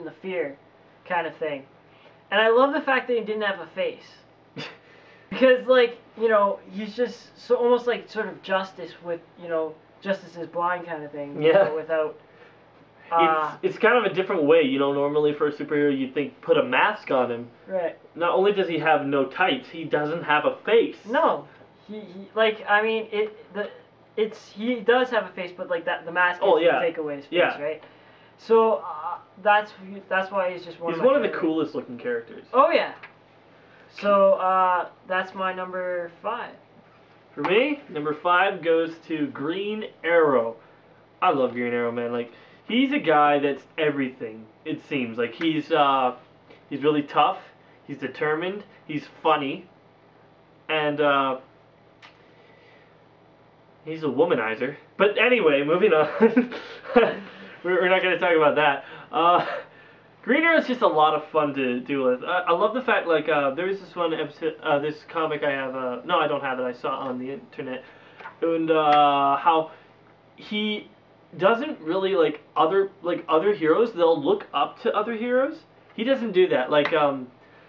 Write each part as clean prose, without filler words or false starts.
the fear kind of thing. And I love the fact that he didn't have a face. Because, like, he's just so almost like sort of justice with, justice is blind kind of thing. Yeah. Without. It's kind of a different way. Normally for a superhero, you'd think put a mask on him. Right. Not only does he have no tights, he doesn't have a face. No. He he does have a face, but like that the mask is to take away his face, right? So that's why he's just He's one of the coolest looking characters. Oh yeah. So that's my number 5. For me, number 5 goes to Green Arrow. I love Green Arrow, man. Like, he's a guy that's everything. It seems like he's really tough. He's determined. He's funny, and he's a womanizer. But anyway, moving on. We're not going to talk about that. Green Arrow is just a lot of fun to deal with. I love the fact, like, there was this one episode, this comic I have, no, I don't have it, I saw it on the internet, and how he doesn't really like other heroes. They'll look up to other heroes. He doesn't do that. Like,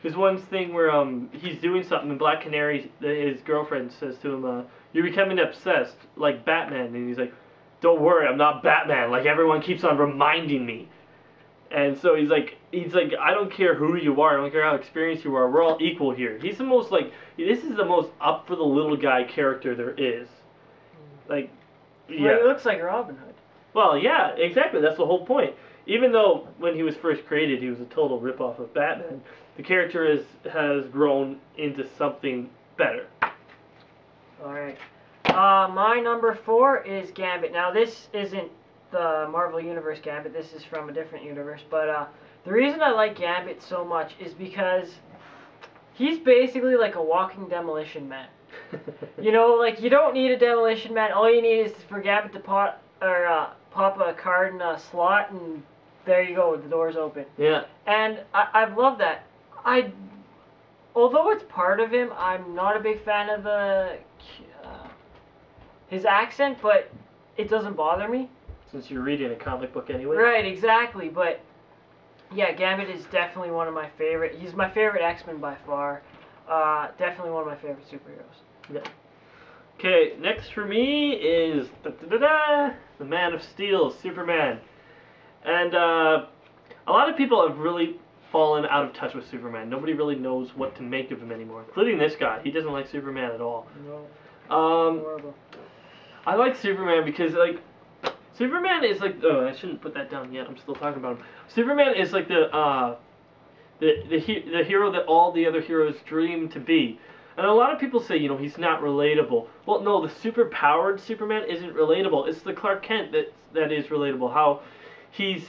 there's one thing where he's doing something, and Black Canary, his girlfriend, says to him, "You're becoming obsessed like Batman," and he's like, "Don't worry, I'm not Batman. Like, everyone keeps on reminding me." And so he's like, I don't care who you are, I don't care how experienced you are, we're all equal here. He's the most, like, this is the most up for the little guy character there is. Like, yeah. Well, he looks like Robin Hood. Well, yeah, exactly, that's the whole point. Even though when he was first created, he was a total ripoff of Batman, the character has grown into something better. Alright. My number 4 is Gambit. Now, this isn't the Marvel Universe Gambit. This is from a different universe. But the reason I like Gambit so much is because he's basically like a walking demolition man. Like, you don't need a demolition man. All you need is for Gambit to pop a card in a slot, and there you go. The door's open. Yeah. And I've loved that. Although it's part of him, I'm not a big fan of his accent, but it doesn't bother me. Since you're reading a comic book anyway. Right, exactly. But yeah, Gambit is definitely one of my favorite. He's my favorite X-Men by far. Definitely one of my favorite superheroes. Yeah. Okay, next for me is the Man of Steel, Superman. And a lot of people have really fallen out of touch with Superman. Nobody really knows what to make of him anymore, including this guy. He doesn't like Superman at all. No. Horrible. I like Superman because, like, Superman is like, oh, I shouldn't put that down yet. I'm still talking about him. Superman is like the hero that all the other heroes dream to be. And a lot of people say, he's not relatable. Well, no, the super-powered Superman isn't relatable. It's the Clark Kent that is relatable. How he's,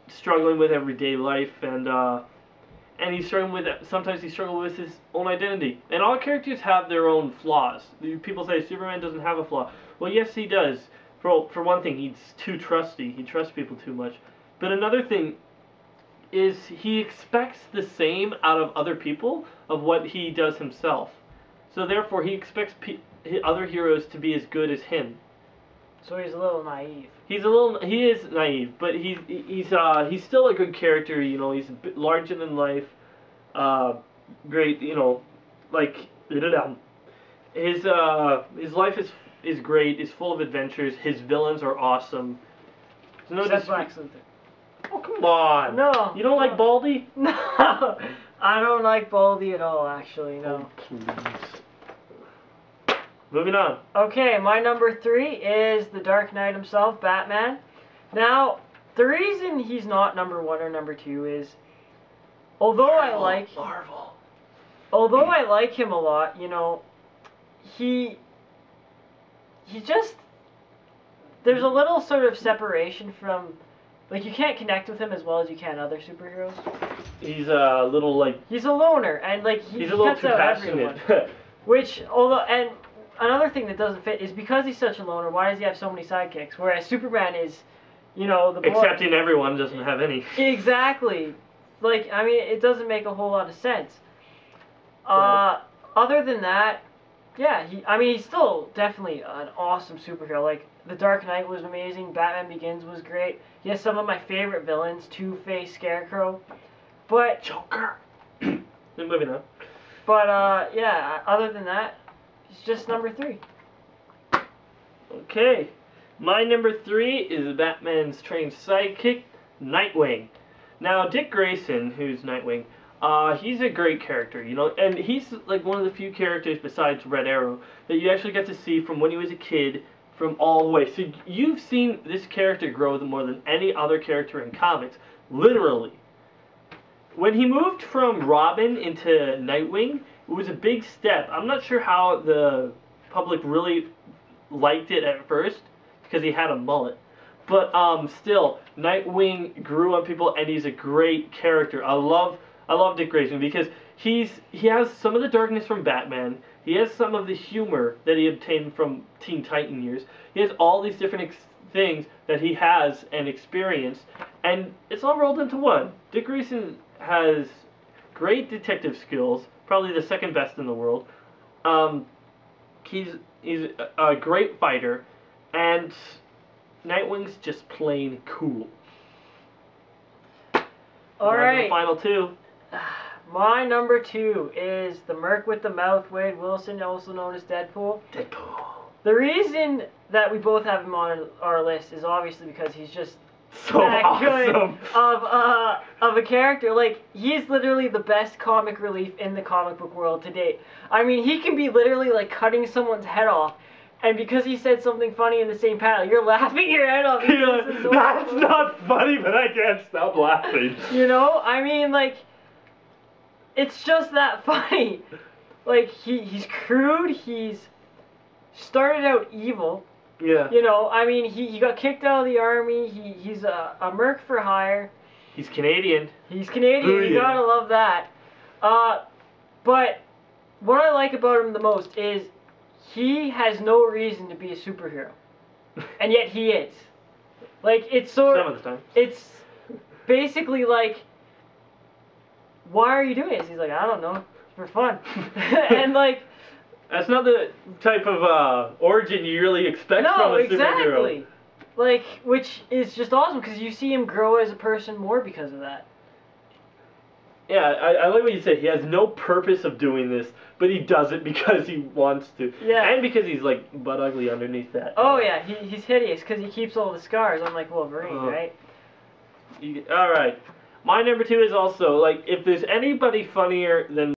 struggling with everyday life, and he's struggling with, sometimes he's struggling with his own identity. And all characters have their own flaws. People say Superman doesn't have a flaw. Well, yes, he does. For one thing, he's too trusty. He trusts people too much. But another thing is he expects the same out of other people of what he does himself. So therefore, he expects other heroes to be as good as him. So he's a little naive. He is naive, but he's still a good character. He's a bit larger than life. Great. Like his life is great. Is full of adventures. His villains are awesome. Except Black Luthor. Oh, come on. No. You don't like Baldy? No. I don't like Baldy at all, actually, no. Oh, please. Moving on. Okay, my number 3 is the Dark Knight himself, Batman. Now, the reason he's not number 1 or number 2 is, although I like him a lot, he just, there's a little sort of separation from, like, you can't connect with him as well as you can other superheroes. He's a little, like... He's a loner, and, like, he a little cuts too out passionate. everyone. Which, and another thing that doesn't fit is because he's such a loner, why does he have so many sidekicks? Whereas Superman is, the boy. Accepting everyone doesn't have any. Exactly. Like, it doesn't make a whole lot of sense. Other than that, Yeah, I mean, he's still definitely an awesome superhero. Like, The Dark Knight was amazing. Batman Begins was great. He has some of my favorite villains, Two-Face, Scarecrow. But Joker. Then moving on. But yeah. Other than that, it's just number 3. Okay, my number 3 is Batman's trained sidekick, Nightwing. Now, Dick Grayson, who's Nightwing, he's a great character, you know, and he's like one of the few characters besides Red Arrow that you actually get to see from when he was a kid from all the way. So you've seen this character grow more than any other character in comics, literally. When he moved from Robin into Nightwing, it was a big step. I'm not sure how the public really liked it at first because he had a mullet. But still, Nightwing grew on people, and he's a great character. I love Dick Grayson because he has some of the darkness from Batman. He has some of the humor that he obtained from Teen Titan years. He has all these different things that he has and experienced, and it's all rolled into one. Dick Grayson has great detective skills, probably the second best in the world. He's a great fighter, and Nightwing's just plain cool. All right. The final 2. My number 2 is the Merc with the Mouth, Wade Wilson, also known as Deadpool. Deadpool. The reason that we both have him on our list is obviously because he's just So that awesome. good of a character. Like, he's literally the best comic relief in the comic book world to date. I mean, he can be literally like cutting someone's head off, and because he said something funny in the same panel, you're laughing your head off. That's not funny, but I can't stop laughing. You know, I mean, like, it's just that funny. Like, he's crude. He's started out evil. Yeah. You know, I mean, he got kicked out of the army. He's a merc for hire. He's Canadian. He's Canadian. Booyah. You gotta love that. But what I like about him the most is he has no reason to be a superhero, and yet he is. Like, it's Some of the time. It's basically like, why are you doing this? He's like, I don't know, it's for fun. And like, that's not the type of origin you really expect from a superhero. Exactly. Like, which is just awesome because you see him grow as a person more because of that. Yeah, I like what you said. He has no purpose of doing this, but he does it because he wants to. Yeah. And because he's like butt ugly underneath that. Oh yeah, he's hideous because he keeps all the scars, unlike Wolverine, right? All right. My number 2 is also, like, if there's anybody funnier than